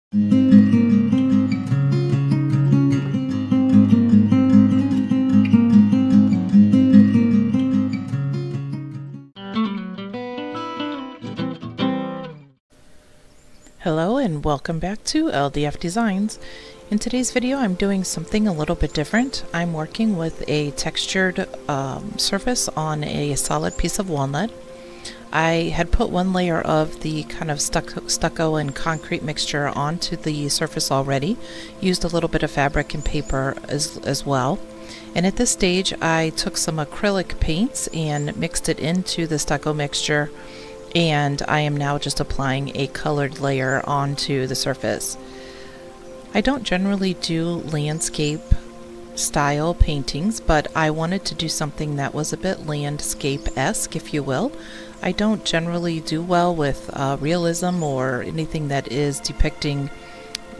Hello and welcome back to LDF-Designs. In today's video I'm doing something a little bit different. I'm working with a textured surface on a solid piece of walnut. I had put one layer of the kind of stucco and concrete mixture onto the surface already, used a little bit of fabric and paper as well. And at this stage I took some acrylic paints and mixed it into the stucco mixture, and I am now just applying a colored layer onto the surface. I don't generally do landscape style paintings, but I wanted to do something that was a bit landscape-esque, if you will. I don't generally do well with realism or anything that is depicting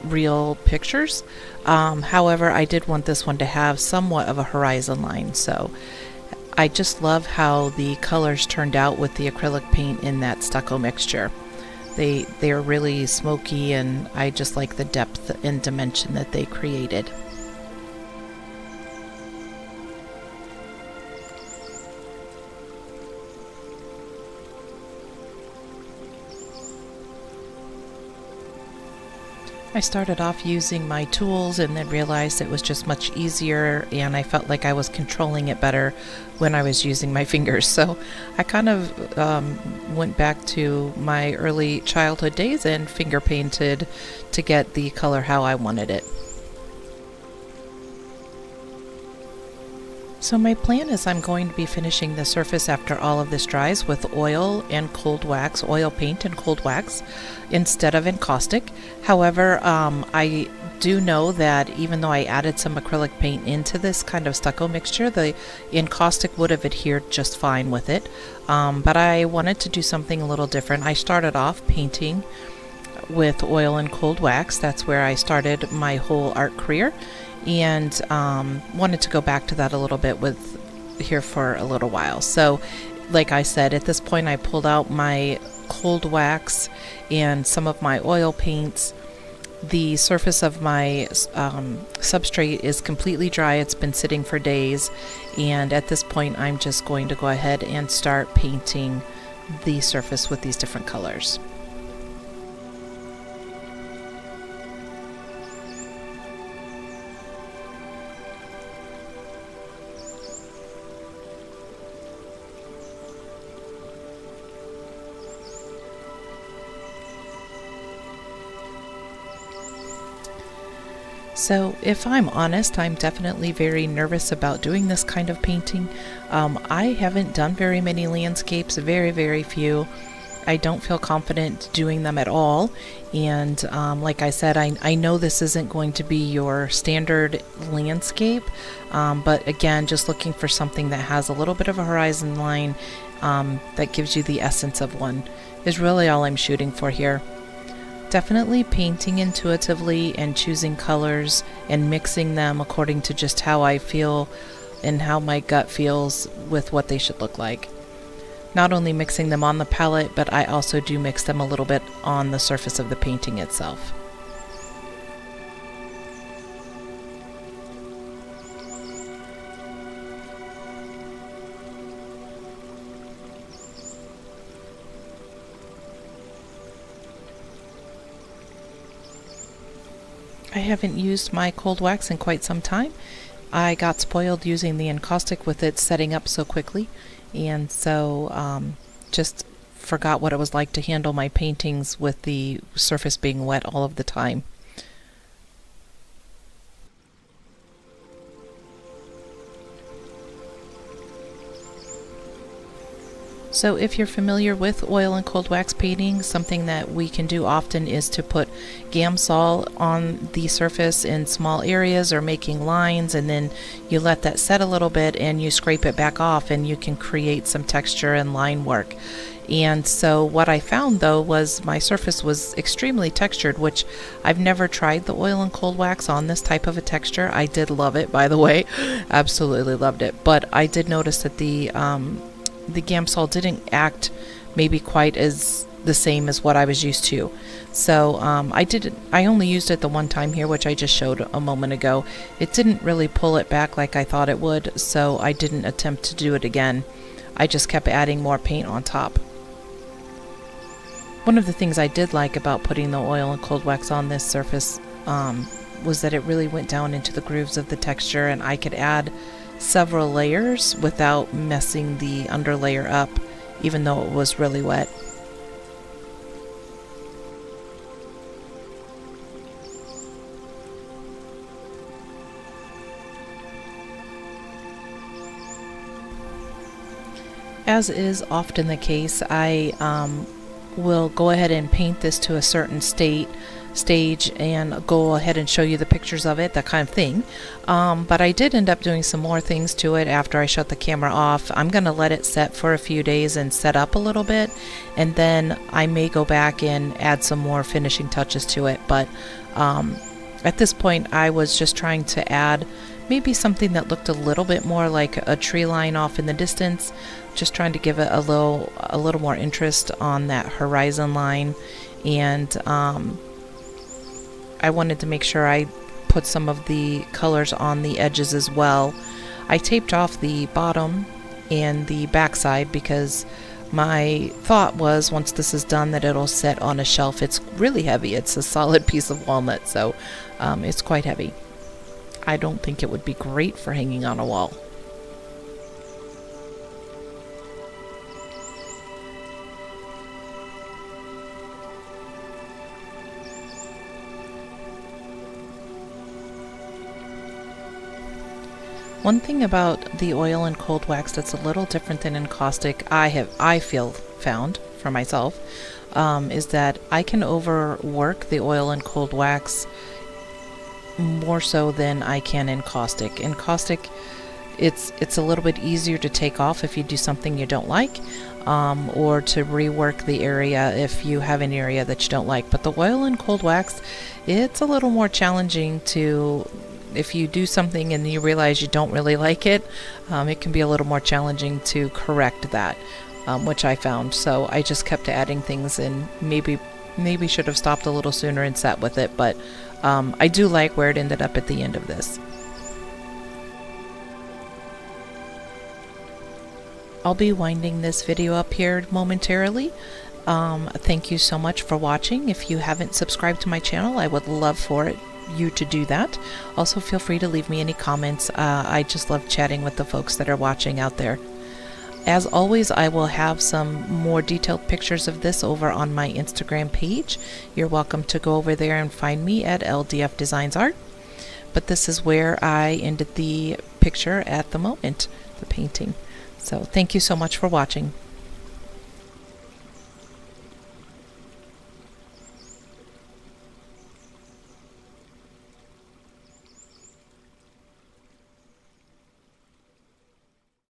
real pictures. However, I did want this one to have somewhat of a horizon line, so I just love how the colors turned out with the acrylic paint in that stucco mixture. They're really smoky, and I just like the depth and dimension that they created. I started off using my tools and then realized it was just much easier, and I felt like I was controlling it better when I was using my fingers. So I kind of went back to my early childhood days and finger painted to get the color how I wanted it. So my plan is I'm going to be finishing the surface after all of this dries with oil and cold wax, oil paint and cold wax instead of encaustic. However, I do know that even though I added some acrylic paint into this kind of stucco mixture, the encaustic would have adhered just fine with it. But I wanted to do something a little different. I started off painting with oil and cold wax. That's where I started my whole art career, and wanted to go back to that a little bit with here for a little while. So like I said, at this point I pulled out my cold wax and some of my oil paints. The surface of my substrate is completely dry. It's been sitting for days, and at this point I'm just going to go ahead and start painting the surface with these different colors. So if I'm honest, I'm definitely very nervous about doing this kind of painting. I haven't done very many landscapes, very few. I don't feel confident doing them at all, and like I said, I know this isn't going to be your standard landscape, but again, just looking for something that has a little bit of a horizon line that gives you the essence of one is really all I'm shooting for here. Definitely painting intuitively and choosing colors and mixing them according to just how I feel and how my gut feels with what they should look like. Not only mixing them on the palette, but I also do mix them a little bit on the surface of the painting itself. I haven't used my cold wax in quite some time. I got spoiled using the encaustic with it setting up so quickly, and so just forgot what it was like to handle my paintings with the surface being wet all of the time. So if you're familiar with oil and cold wax painting, something that we can do often is to put Gamsol on the surface in small areas or making lines, and then you let that set a little bit and you scrape it back off and you can create some texture and line work. And so what I found though was my surface was extremely textured, which I've never tried the oil and cold wax on this type of a texture. I did love it, by the way, absolutely loved it, but I did notice that the Gamsol didn't act maybe quite as the same as what I was used to. So I only used it the one time here, which I just showed a moment ago. It didn't really pull it back like I thought it would, so I didn't attempt to do it again. I just kept adding more paint on top. One of the things I did like about putting the oil and cold wax on this surface was that it really went down into the grooves of the texture, and I could add several layers without messing the underlayer up, even though it was really wet. As is often the case, I will go ahead and paint this to a certain stage and go ahead and show you the pictures of it, that kind of thing. But I did end up doing some more things to it after I shut the camera off. I'm going to let it set for a few days and set up a little bit, and then I may go back and add some more finishing touches to it. But at this point I was just trying to add maybe something that looked a little bit more like a tree line off in the distance, just trying to give it a little more interest on that horizon line. And I wanted to make sure I put some of the colors on the edges as well. I taped off the bottom and the back side because my thought was once this is done that it'll sit on a shelf. It's really heavy. It's a solid piece of walnut, so it's quite heavy. I don't think it would be great for hanging on a wall. One thing about the oil and cold wax that's a little different than encaustic, I found for myself, is that I can overwork the oil and cold wax more so than I can encaustic. Encaustic, it's a little bit easier to take off if you do something you don't like, or to rework the area if you have an area that you don't like. But the oil and cold wax, it's a little more challenging to, if you do something and you realize you don't really like it, it can be a little more challenging to correct that, which I found. So I just kept adding things, and maybe should have stopped a little sooner and sat with it, but I do like where it ended up at the end of this. I'll be winding this video up here momentarily. Thank you so much for watching. If you haven't subscribed to my channel, I would love for you to do that. Also, feel free to leave me any comments. I just love chatting with the folks that are watching out there. As always, I will have some more detailed pictures of this over on my Instagram page. You're welcome to go over there and find me at LDF-Designs Art. But this is where I ended the picture at the moment, the painting. So thank you so much for watching.